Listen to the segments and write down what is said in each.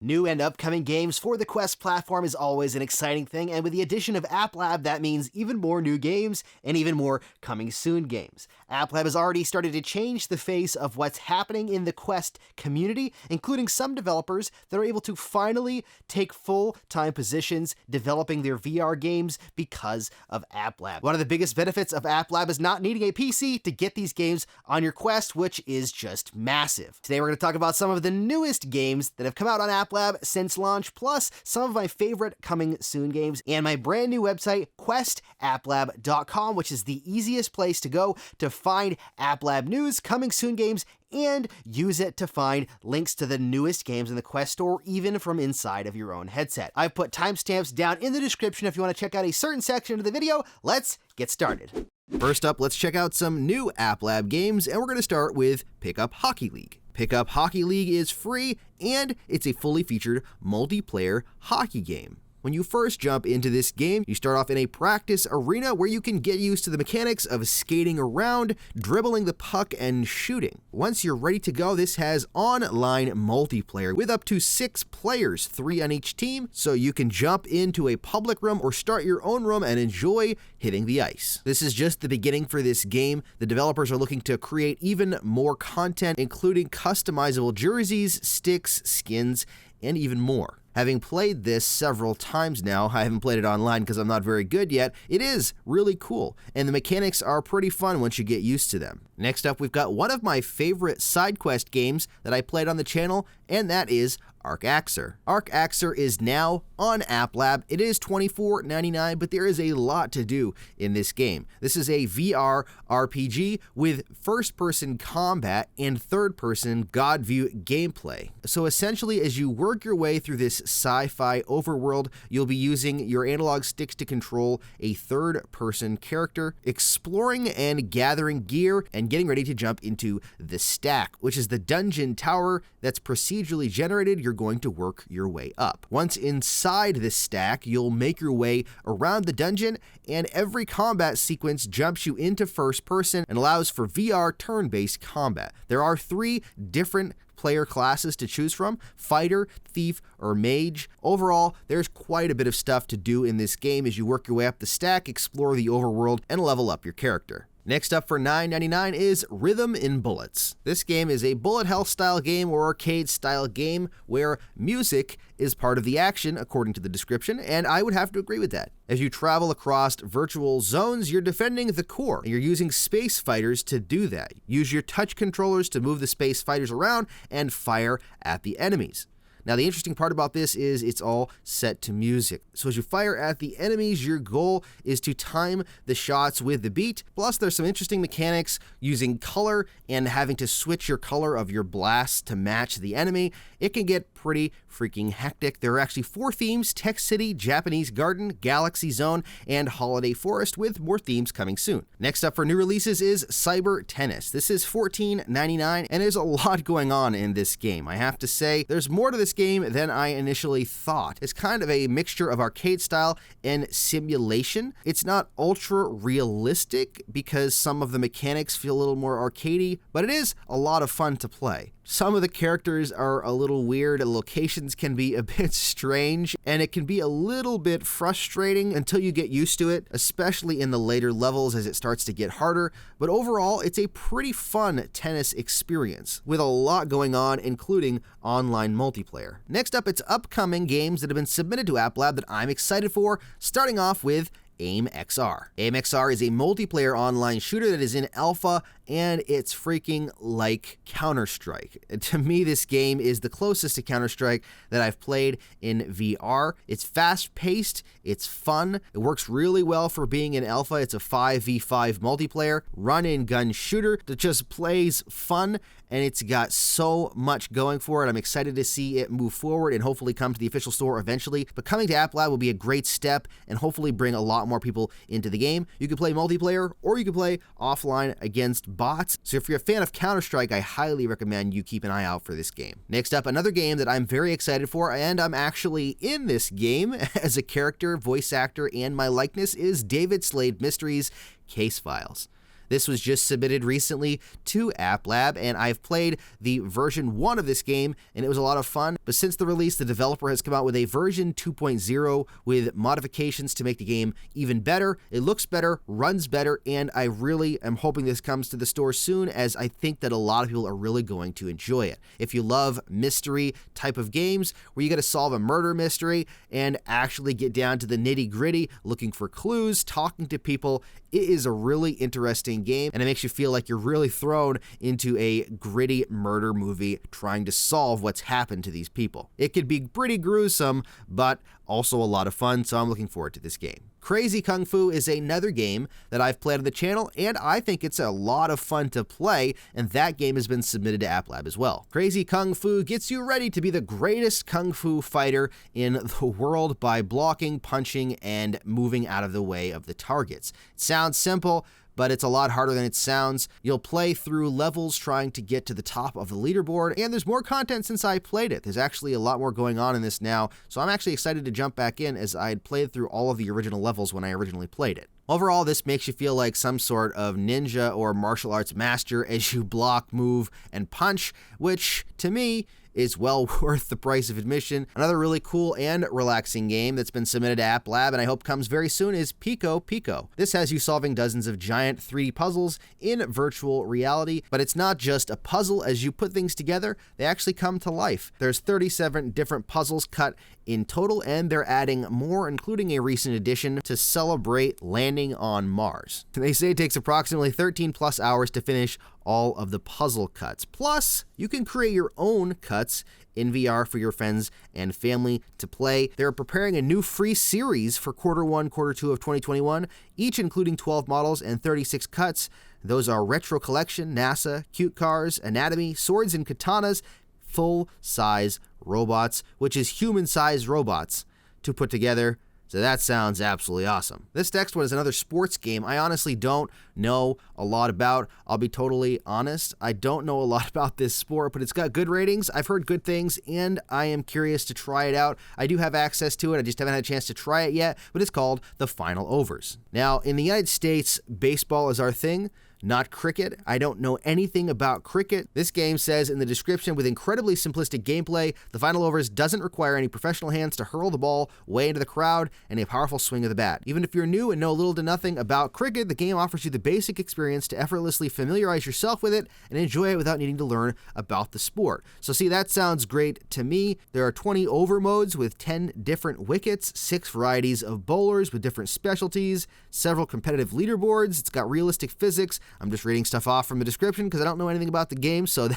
New and upcoming games for the Quest platform is always an exciting thing, and with the addition of App Lab, that means even more new games and even more coming soon games. App Lab has already started to change the face of what's happening in the Quest community, including some developers that are able to finally take full-time positions developing their VR games because of App Lab. One of the biggest benefits of App Lab is not needing a PC to get these games on your Quest, which is just massive. Today we're going to talk about some of the newest games that have come out on App Lab since launch, plus some of my favorite coming soon games, and my brand new website, questapplab.com, which is the easiest place to go to find App Lab news, coming soon games, and use it to find links to the newest games in the Quest store, even from inside of your own headset. I've put timestamps down in the description if you want to check out a certain section of the video. Let's get started. First up, let's check out some new App Lab games, and we're going to start with Pickup Hockey League. Pickup Hockey League is free, and it's a fully featured multiplayer hockey game. When you first jump into this game, you start off in a practice arena where you can get used to the mechanics of skating around, dribbling the puck, and shooting. Once you're ready to go, this has online multiplayer with up to 6 players, 3 on each team, so you can jump into a public room or start your own room and enjoy hitting the ice. This is just the beginning for this game. The developers are looking to create even more content, including customizable jerseys, sticks, skins, and even more. Having played this several times now, I haven't played it online because I'm not very good yet, it is really cool, and the mechanics are pretty fun once you get used to them. Next up, we've got one of my favorite side quest games that I played on the channel, and that is Arc Axer. Arc Axer is now on App Lab. It is $24.99, but there is a lot to do in this game. This is a VR RPG with first-person combat and third-person God view gameplay. So essentially, as you work your way through this sci-fi overworld, you'll be using your analog sticks to control a third-person character, exploring and gathering gear, and getting ready to jump into the stack, which is the dungeon tower that's procedurally generated. You're going to work your way up. Once inside this stack, you'll make your way around the dungeon, and every combat sequence jumps you into first person and allows for VR turn-based combat. There are 3 different player classes to choose from: fighter, thief, or mage. Overall, there's quite a bit of stuff to do in this game as you work your way up the stack, explore the overworld, and level up your character. Next up for $9.99 is Rhythm in Bullets. This game is a bullet hell style game or arcade style game where music is part of the action, according to the description, and I would have to agree with that. As you travel across virtual zones, you're defending the core, and you're using space fighters to do that. Use your touch controllers to move the space fighters around and fire at the enemies. Now, the interesting part about this is it's all set to music. So as you fire at the enemies, your goal is to time the shots with the beat. Plus, there's some interesting mechanics using color and having to switch your color of your blasts to match the enemy. It can get pretty freaking hectic. There are actually 4 themes: Tech City, Japanese Garden, Galaxy Zone, and Holiday Forest, with more themes coming soon. Next up for new releases is Cyber Tennis. This is $14.99, and there's a lot going on in this game. I have to say, there's more to this game than I initially thought. It's kind of a mixture of arcade style and simulation. It's not ultra realistic because some of the mechanics feel a little more arcadey, but it is a lot of fun to play. Some of the characters are a little weird, locations can be a bit strange, and it can be a little bit frustrating until you get used to it, especially in the later levels as it starts to get harder. But overall, it's a pretty fun tennis experience with a lot going on, including online multiplayer. Next up, it's upcoming games that have been submitted to App Lab that I'm excited for, starting off with AIM XR. AIM XR is a multiplayer online shooter that is in alpha, and it's freaking like Counter-Strike. To me, this game is the closest to Counter-Strike that I've played in VR. It's fast-paced, it's fun, it works really well for being in alpha. It's a 5v5 multiplayer, run-and-gun shooter that just plays fun, and it's got so much going for it. I'm excited to see it move forward and hopefully come to the official store eventually. But coming to App Lab will be a great step and hopefully bring a lot more people into the game. You can play multiplayer or you can play offline against bots. So if you're a fan of Counter-Strike, I highly recommend you keep an eye out for this game. Next up, another game that I'm very excited for, and I'm actually in this game as a character, voice actor, and my likeness, is David Slade Mysteries Case Files. This was just submitted recently to App Lab, and I've played the version 1 of this game, and it was a lot of fun. But since the release, the developer has come out with a version 2.0 with modifications to make the game even better. It looks better, runs better, and I really am hoping this comes to the store soon, as I think that a lot of people are really going to enjoy it. If you love mystery type of games where you got to solve a murder mystery and actually get down to the nitty-gritty, looking for clues, talking to people, it is a really interesting game, and it makes you feel like you're really thrown into a gritty murder movie trying to solve what's happened to these people. It could be pretty gruesome, but also a lot of fun, so I'm looking forward to this game. Crazy Kung Fu is another game that I've played on the channel, and I think it's a lot of fun to play, and that game has been submitted to App Lab as well. Crazy Kung Fu gets you ready to be the greatest Kung Fu fighter in the world by blocking, punching, and moving out of the way of the targets. It sounds simple, but it's a lot harder than it sounds. You'll play through levels trying to get to the top of the leaderboard, and there's more content since I played it. There's actually a lot more going on in this now, so I'm actually excited to jump back in, as I had played through all of the original levels when I originally played it. Overall, this makes you feel like some sort of ninja or martial arts master as you block, move, and punch, which, to me, is well worth the price of admission. Another really cool and relaxing game that's been submitted to App Lab and I hope comes very soon is Pico Pico. This has you solving dozens of giant 3D puzzles in virtual reality, but it's not just a puzzle. As you put things together, they actually come to life. There's 37 different puzzles cut in total, and they're adding more, including a recent addition to celebrate landing on Mars. They say it takes approximately 13 plus hours to finish all of the puzzle cuts. Plus, you can create your own cuts in VR for your friends and family to play. They're preparing a new free series for Q1, Q2 of 2021, each including 12 models and 36 cuts. Those are Retro Collection, NASA, Cute Cars, Anatomy, Swords and Katanas, full-size robots, which is human-sized robots to put together. So that sounds absolutely awesome. This next one is another sports game I honestly don't know a lot about. I'll be totally honest. I don't know a lot about this sport, but it's got good ratings. I've heard good things, and I am curious to try it out. I do have access to it. I just haven't had a chance to try it yet, but it's called The Final Overs. Now, in the United States, baseball is our thing, not cricket. I don't know anything about cricket. This game says in the description, with incredibly simplistic gameplay, The Final Overs doesn't require any professional hands to hurl the ball way into the crowd and a powerful swing of the bat. Even if you're new and know little to nothing about cricket, the game offers you the basic experience to effortlessly familiarize yourself with it and enjoy it without needing to learn about the sport. So see, that sounds great to me. There are 20 over modes with 10 different wickets, 6 varieties of bowlers with different specialties, several competitive leaderboards. It's got realistic physics. I'm just reading stuff off from the description because I don't know anything about the game, so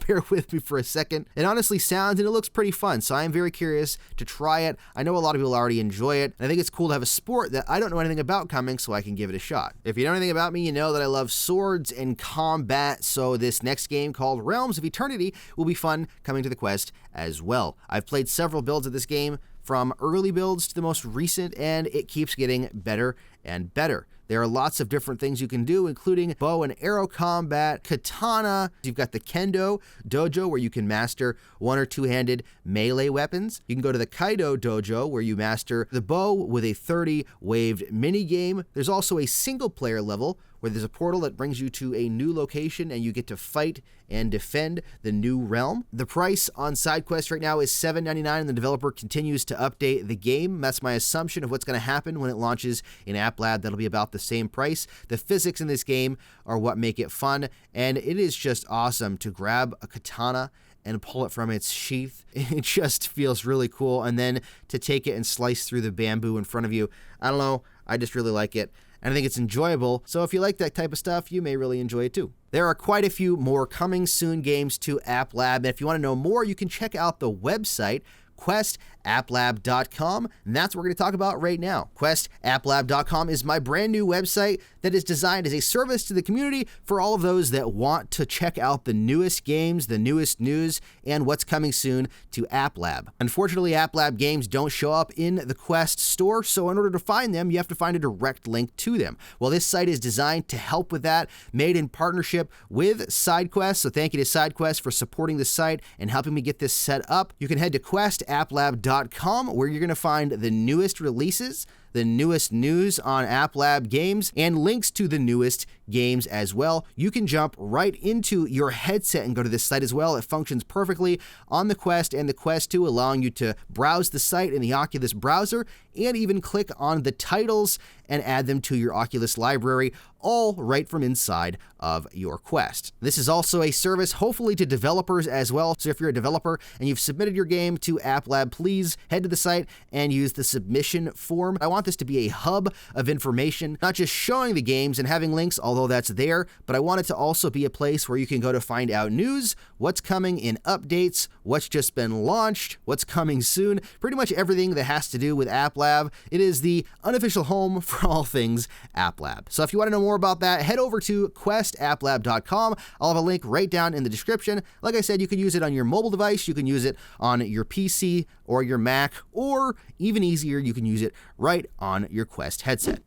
bear with me for a second. It honestly sounds and it looks pretty fun, so I am very curious to try it. I know a lot of people already enjoy it, and I think it's cool to have a sport that I don't know anything about coming, so I can give it a shot. If you know anything about me, you know that I love swords and combat, so this next game called Realms of Eternity will be fun coming to the Quest as well. I've played several builds of this game, from early builds to the most recent, and it keeps getting better and better. There are lots of different things you can do, including bow and arrow combat, katana. You've got the Kendo Dojo, where you can master one or two-handed melee weapons. You can go to the Kaido Dojo, where you master the bow with a 30-waved minigame. There's also a single-player level where there's a portal that brings you to a new location and you get to fight and defend the new realm. The price on SideQuest right now is $7.99, and the developer continues to update the game. That's my assumption of what's going to happen when it launches in App Lab. That'll be about the same price. The physics in this game are what make it fun, and it is just awesome to grab a katana and pull it from its sheath. It just feels really cool, and then to take it and slice through the bamboo in front of you. I don't know, I just really like it. And I think it's enjoyable, so if you like that type of stuff, you may really enjoy it too. There are quite a few more coming soon games to App Lab, and if you want to know more, you can check out the website, questapplab.com, and that's what we're going to talk about right now. Questapplab.com is my brand new website that is designed as a service to the community for all of those that want to check out the newest games, the newest news, and what's coming soon to App Lab. Unfortunately, App Lab games don't show up in the Quest store, so in order to find them, you have to find a direct link to them. Well, this site is designed to help with that, made in partnership with SideQuest, so thank you to SideQuest for supporting the site and helping me get this set up. You can head to questapplab.com, where you're going to find the newest releases, the newest news on App Lab games and links to the newest games as well. You can jump right into your headset and go to this site as well. It functions perfectly on the Quest and the Quest 2, allowing you to browse the site in the Oculus browser and even click on the titles and add them to your Oculus library, all right from inside of your Quest. This is also a service hopefully to developers as well. So if you're a developer and you've submitted your game to App Lab, please head to the site and use the submission form. I want this to be a hub of information, not just showing the games and having links, although that's there, but I want it to also be a place where you can go to find out news, what's coming in updates, what's just been launched, what's coming soon, pretty much everything that has to do with App Lab. It is the unofficial home for all things App Lab. So if you want to know more about that, head over to questapplab.com. I'll have a link right down in the description. Like I said, you can use it on your mobile device, you can use it on your PC or your Mac, or even easier, you can use it right on your Quest headset.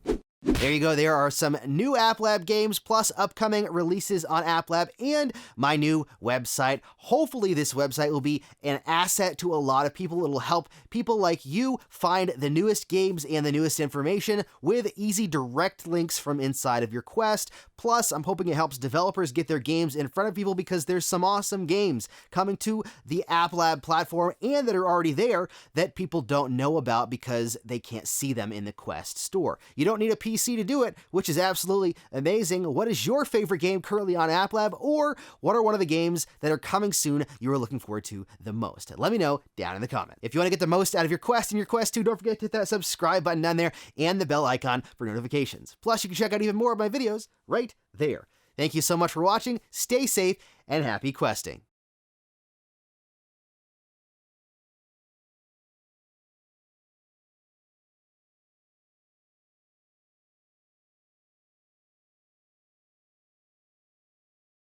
There you go. There are some new App Lab games, plus upcoming releases on App Lab and my new website. Hopefully this website will be an asset to a lot of people. It'll help people like you find the newest games and the newest information with easy direct links from inside of your Quest. Plus, I'm hoping it helps developers get their games in front of people, because there's some awesome games coming to the App Lab platform and that are already there that people don't know about because they can't see them in the Quest store. You don't need a PC to do it, which is absolutely amazing. What is your favorite game currently on App Lab, or what are one of the games that are coming soon you are looking forward to the most? Let me know down in the comment. If you want to get the most out of your Quest and your Quest 2, don't forget to hit that subscribe button down there and the bell icon for notifications. Plus, you can check out even more of my videos right there. Thank you so much for watching. Stay safe and happy questing.